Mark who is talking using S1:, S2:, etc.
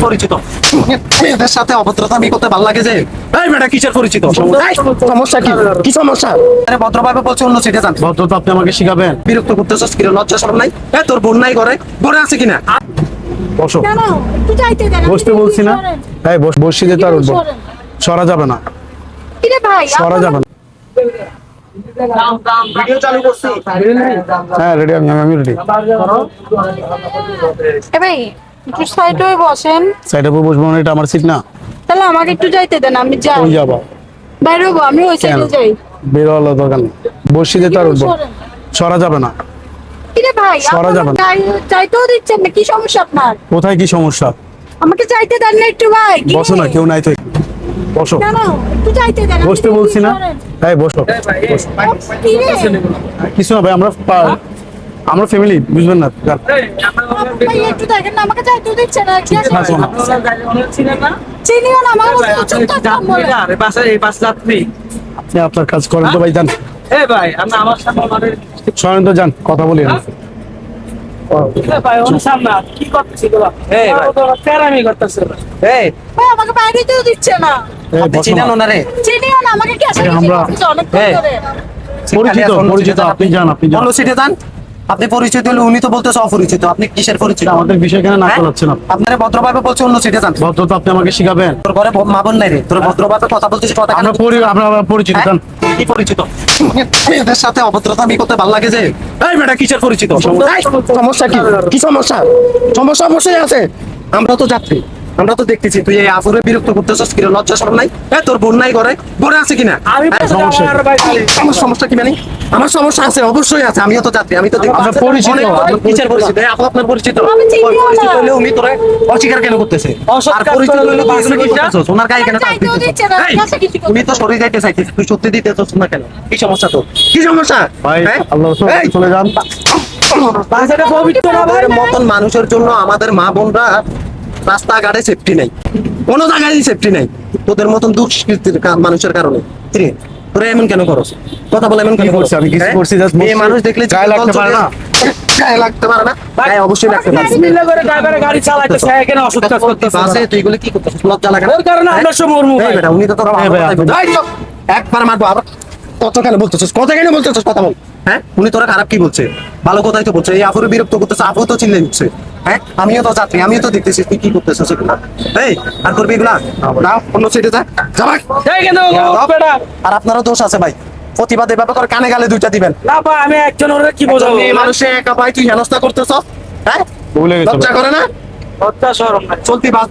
S1: পরিচিত? এদের সাথে অভদ্রতা আমি করতে ভালো লাগে যে। এই বেটা কিসের পরিচিত?
S2: সমস্যা কি? কি সমস্যা?
S1: আরে ভদ্রভাবে বলছে অন্য সিটে যান।
S2: ভদ্রতা আপনি আমাকে শিখাবেন?
S1: বিরক্ত করতেছস কি রে? লজ্জা শরম নাই? তোর বোন নাই ঘরে? ঘরে আছে কিনা?
S2: বসো।
S3: কেন একটু যাইতে দেন
S2: বসতে বলছি না? এই বসছি যে তার উঠবো। সরা যাবে না,
S3: কিরে ভাই
S2: সরা যাবে না।
S1: ভিডিও চালু করছি।
S2: হ্যাঁ রেডি, আমি রেডি।
S3: এ ভাই একটু সাইড হয়ে বসেন,
S2: সাইডে বসবো না, এটা আমার সিট না।
S3: তাহলে আমাকে একটু যাইতে দেন, আমি যাই।
S2: ওই যাবো
S3: বাইরে হবো, আমি ওই
S2: কেন?
S3: সাইডে যাই।
S2: বের হলো দোকান, বসছি যে তার উঠবো। সরা যাবে না।
S3: কিরে ভাই
S2: সরা যাবে না।
S3: যাইতেও দিচ্ছেন না, কি সমস্যা আপনার?
S2: কোথায় কি সমস্যা?
S3: আমাকে যাইতে দেন না একটু ভাই। কি?
S2: বসো না, কেউ নাই তো। বসো।
S3: কেন একটু যাইতে দেন,
S2: বসতে বলছি না? এই বসো। বসো।
S3: কিরে
S2: কিছু না ভাই, আমরা ফ্যামিলি, বুঝবেন না। যান।
S3: ভাই একটু দেখেন না, আমাকে যাইতেও দিচ্ছে না। কি আছে?
S2: থাকো না।
S3: চিনিও না, আমার মতো চুপ থাকতাম বলে।
S2: আপনি আপনার কাজ করেন তো ভাই, যান। সরেন তো, যান, কথা বলি না।
S1: এই
S3: ভাই আমাকে বাইরে যেতেও দিচ্ছে না।
S2: এই
S1: আপনি
S2: বসো
S1: চিনেন
S2: না।
S1: ওনারে?
S3: চিনিও না, আমাকে কি আসে
S2: আমরা-
S3: অনেকক্ষণ
S1: এই।
S3: ধরে।
S2: পরিচিত, পরিচিত, আপনি যান, আপনি যান।
S1: অন্য সিটে যান। আপনি পরিচিত হলে উনি তো বলতেছে অপরিচিত। আপনি কিসের পরিচিত?
S2: আমাদের বিষয় কেন না
S1: হ্যাঁ?
S2: করাচ্ছেন?
S1: আপনারা ভদ্রভাবে বলছে অন্য সিটে যান।
S2: ভদ্রতা আপনি আমাকে শিখাবেন?
S1: তোর ঘরে মা বোন নাই রে? তোর ভদ্রভাবে কথা বলছিস, কথা কেন?
S2: আমরা পরিচিত,
S1: হ্যাঁ?
S2: যান।
S1: কি পরিচিত? এদের সাথে অভদ্রতা আমি করতে ভালো লাগে যে। এই বেটা কিসের পরিচিত? এই,
S2: সমস্যা কি? কি সমস্যা? সমস্যা অবশ্যই আছে।
S1: আমরা তো যাত্রী, আমরা তো দেখতেছি তুই এই আফুরে বিরক্ত করতেছস কি রে? লজ্জা শরম নাই? তোর বোন নাই ঘরে? ঘরে আছে কিনা?
S2: সমস্যা কি?
S1: আমার সমস্যা কি মানে? আমার সমস্যা আছে, অবশ্যই আছে। আমিও তো যাত্রী, আমি তো দেখতেছি।
S2: আপনার পরিচিত।
S1: অনেক কিসের পরিচিত? আপু আপনার পরিচিত?
S3: আমি চিনি
S1: ওই পরিচিত
S3: না।
S1: হলে উনি তোরে অস্বীকার কেন করতেছে? আর পরিচিত হলে তুই এগুলো কি করতেছস? ওনার গায়ে কেন
S3: আমাকে
S1: হাত
S3: যাইতেও দিচ্ছে না,
S1: দিতেছস? এই,
S3: কাছে কিছু করতে
S1: উনি তো সরে যাইতে চাইছিস, তুই সত্যি দিতেছস না কেন? কি সমস্যা তোর? কি সমস্যা?
S2: ভাই
S1: হ্যাঁ?
S2: আল্লাহ
S1: এই,
S2: চলে যান।
S1: তোদের মতন মানুষের জন্য আমাদের মা বোনরা রাস্তাঘাটে সেফটি নাই, কোনো জায়গায় সেফটি নাই। তোদের মতন দুষ্কৃতির মানুষের কারণে। কিরে, তোরা এমন কেন করস? কথা বলে এমন কেন
S2: কি করছি? আমি কিছু
S1: হ্যাঁ?
S2: করছি, just
S1: মেয়ে
S2: বলছি।
S1: মানুষ দেখলে
S2: গায়ে লাগতে পারে না?
S1: গায়ে লাগতে পারে না? গায়ে অবশ্যই লাগতে পারে। বাসে তুই এগুলো কি করতেছিস? লজ্জা লাগে না? এই বেটা, উনি তো তোরা ভালো
S2: এই ভাই,
S1: কথাই বলছে। এই চুপ! একবার মারবো আবার। কথা কেন বলতেছিস? কথা বল। হ্যাঁ, উনি তোরা খারাপ কি বলছে? ভালো কথাই তো বলছে। এই আফুরে বিরক্ত করতেছে, আপু তো চিল্লে দিচ্ছে। হ্যাঁ, আমিও তো যাত্রী, আমিও তো দেখতেছি তুই কি করতেছিস এগুলা। এই, আর করবি এগুলা না? অন্য সিটে যা, যা ভাই। আর আপনারও দোষ আছে ভাই, প্রতিবাদ এভাবে করে কানে গালে দুইটা দিবেন।
S4: আমি একজন ওরা কি বোঝাবো?
S1: এই মানুষে একা ভাই তুই হেনস্থা করতেছ। হ্যাঁ,
S2: ভুলে গেছো
S1: লজ্জা
S2: ভাই।
S1: করে না?
S4: লজ্জা শরম নাই।
S1: চলতি বাস